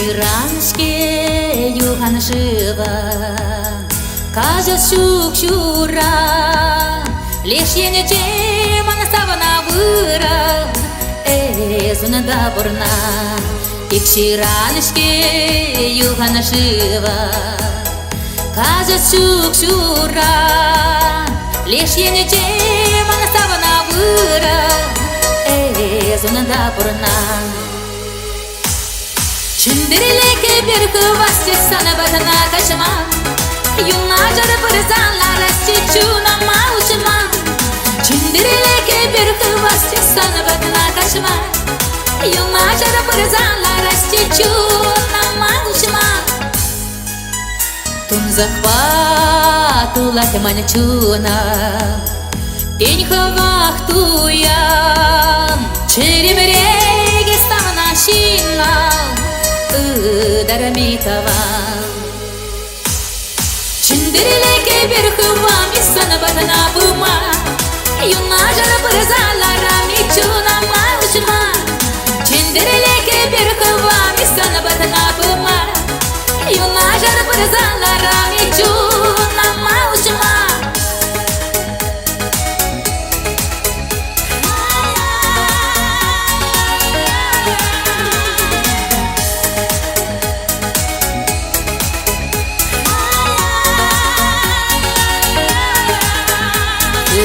Раншке юхан жива, кажет шук-шура, лишь я не демон ставана выра, зунада бурна. Икши раншке юхан жива, кажет шук-шура, лишь я не демон ставана выра, зунада бурна. Чиндирилeke bir kıvasti sana badana kaçma, Yunlarca pırzanlar çiçuna mağuşma. Чиндирилeke bir kıvasti sana badana kaçma, Yunlarca pırzanlar çiçuna mağuşma. Тун захватула манчуна, день хавахтуя, черемреги ставна шинна. Дарамитава Чиндирилeke bir kıvami sana badana buma, Yunlarca pırzanlara miçuna mağuşma. Чиндирилeke bir kıvami sana badana buma, Yunlarca pırzanlara miçuna mağuşma.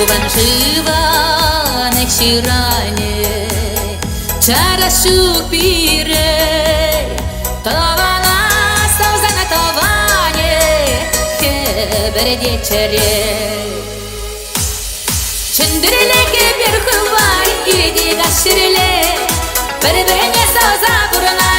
Юхан жива не кширане, чара шупире, Тавана савзана таване, хебере дечере. Чиндирилeke bir kıvar idi gaşirle, Berbene savza buruna